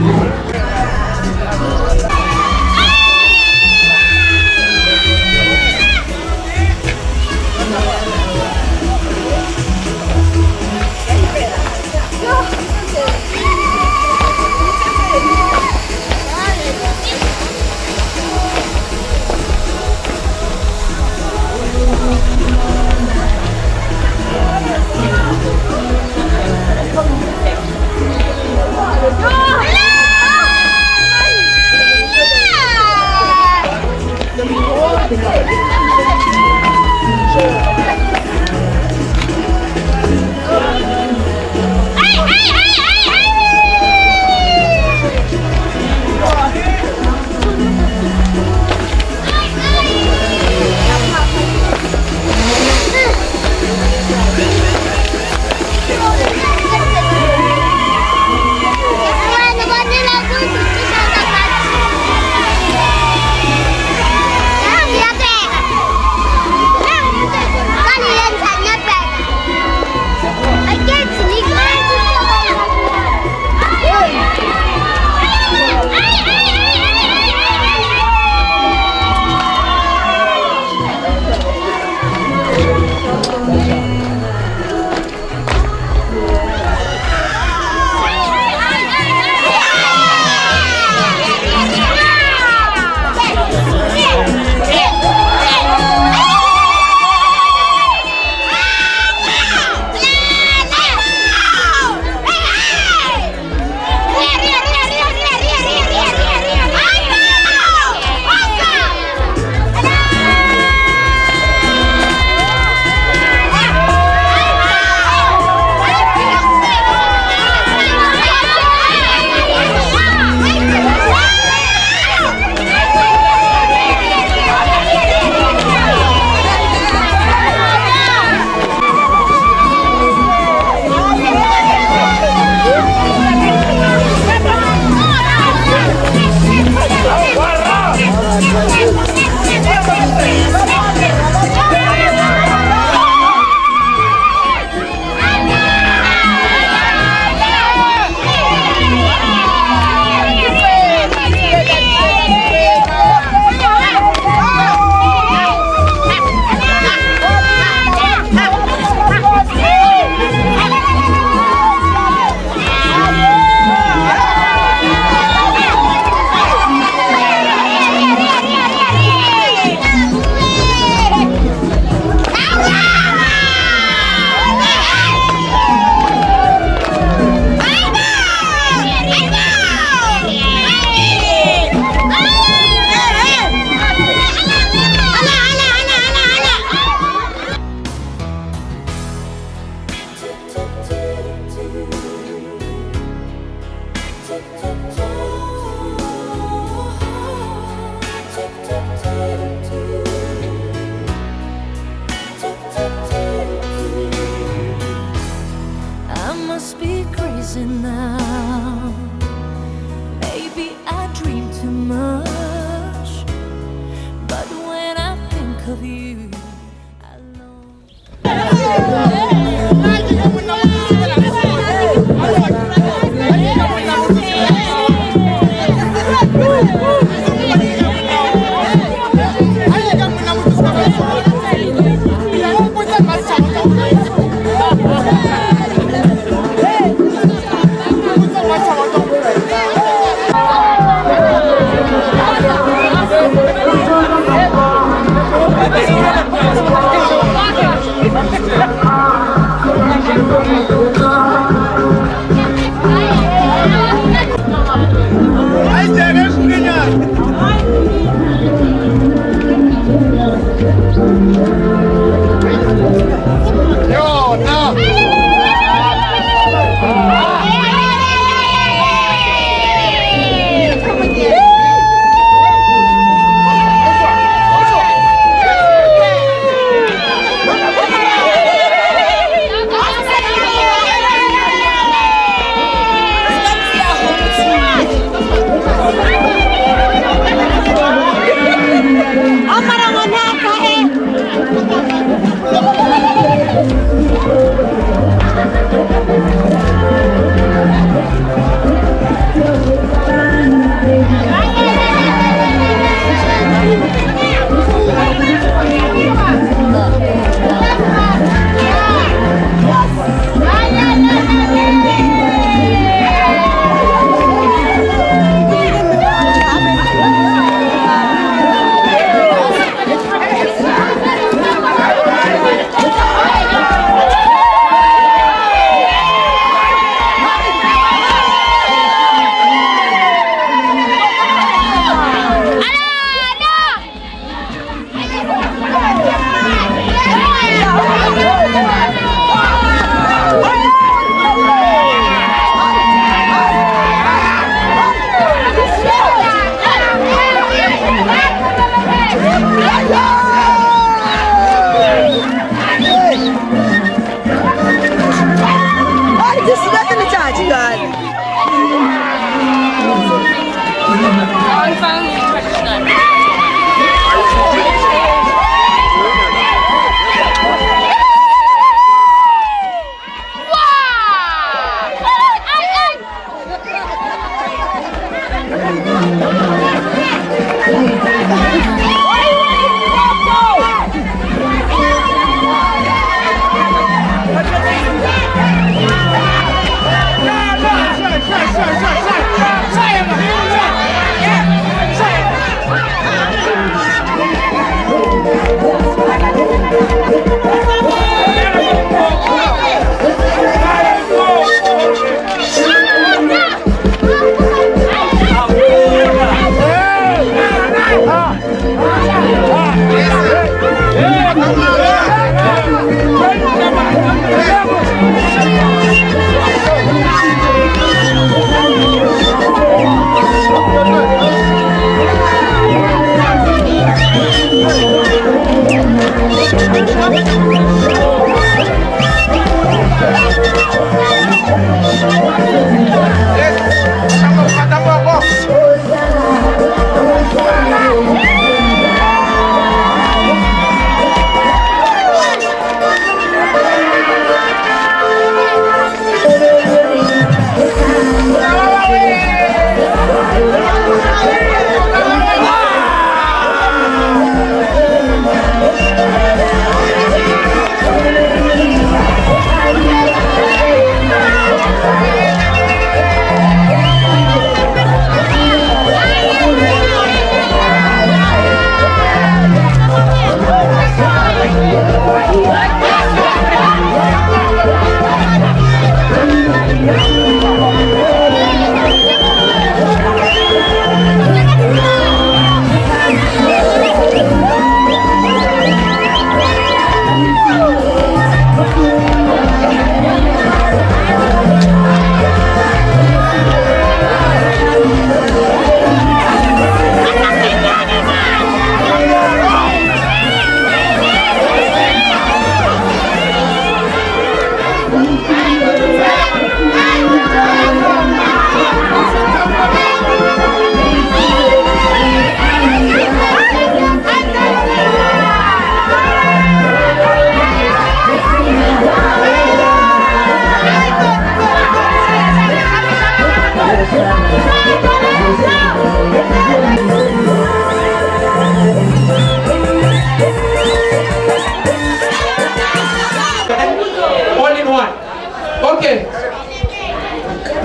Speaker 3: Okay.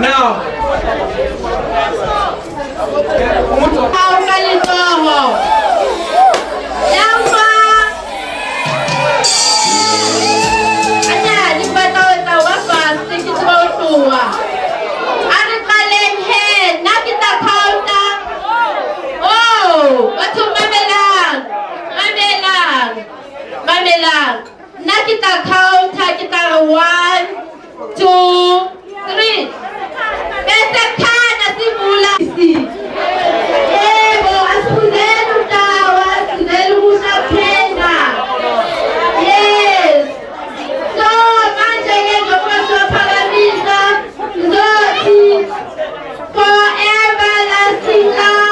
Speaker 3: Now.
Speaker 7: kita counter kita 1 2 3 bese khana sivula yebo asifundeni utawa asifundeni ukusaphenga yes so manje ke njengoba siyaphakamisa ngizothi forever lasting love.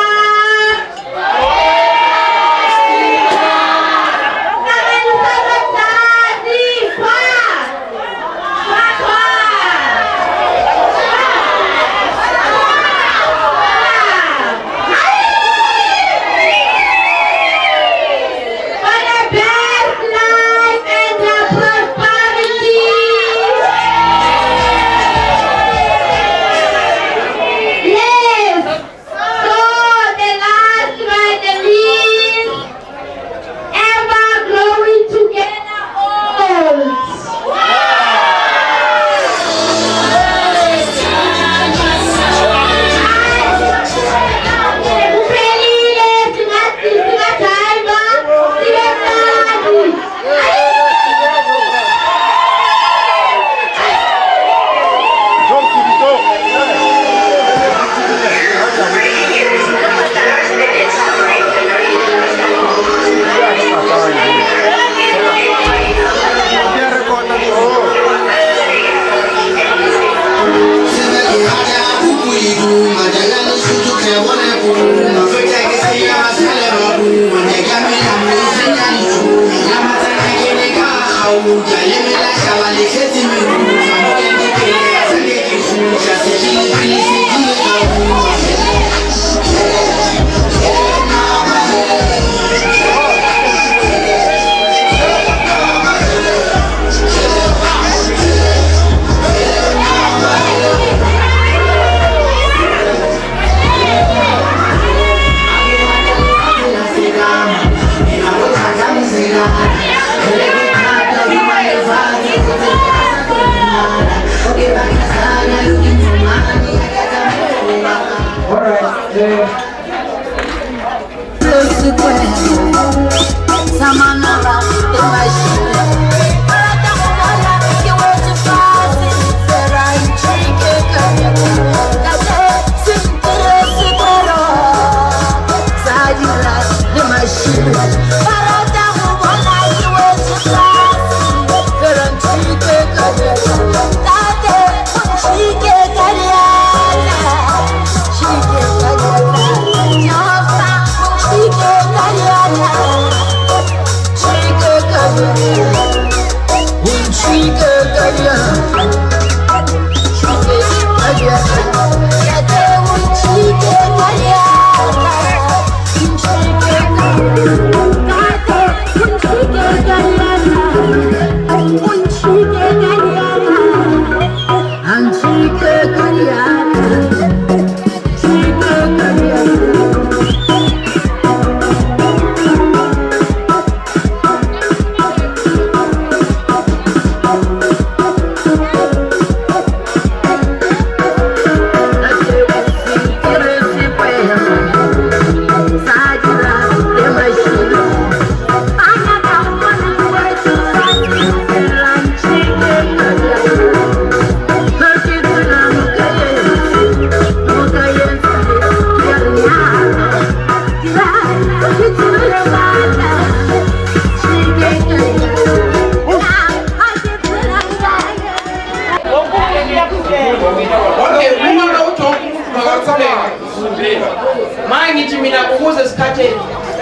Speaker 3: Mangithi mina ukuze sikhatheni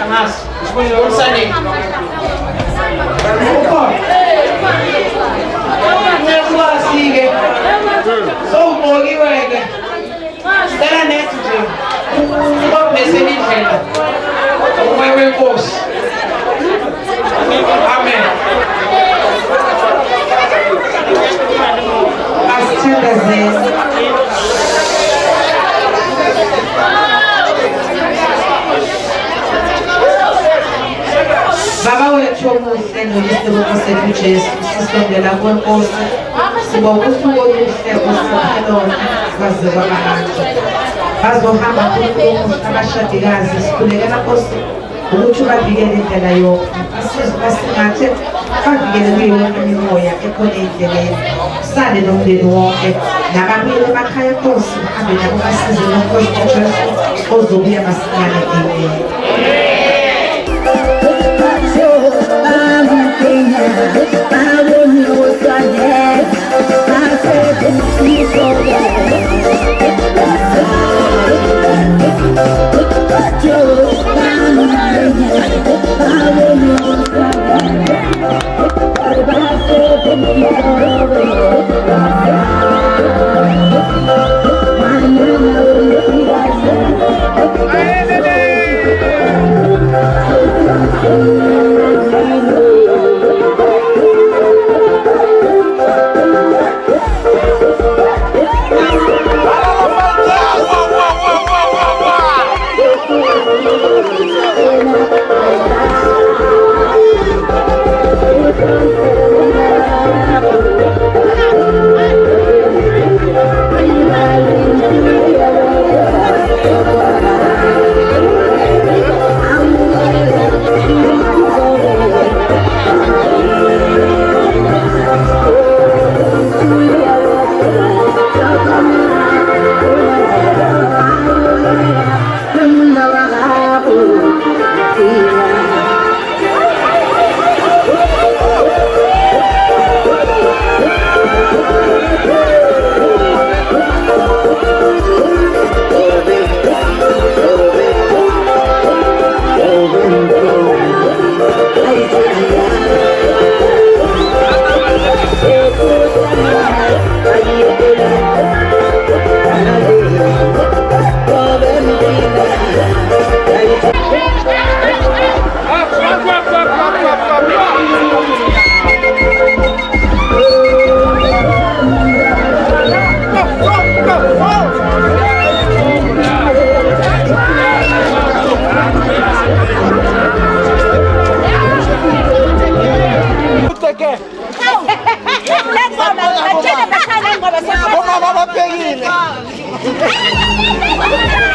Speaker 3: ngasi umsane Ngekwasike sowumokiweke sicela nethi nje ubabhesele indlela umoya wenkosi amen asithindezele Baba wethu omuhle nolisibongo sethu Jesu sisondela kwenkosi sibonga usuku oluhle usiphilona baze kwamanje bazohamba kuNkulunkulu abashadikazi sikhulekela Nkosi
Speaker 12: ukuthi bavikele indlela basingathe bavikele kuyo yonke imimoya ekhona endleleni sale nomndeni wonke nababuyele emakhaya Nkosi bahambe nabo basize noNkosi ozobuya masinyane amen.
Speaker 2: Let's go.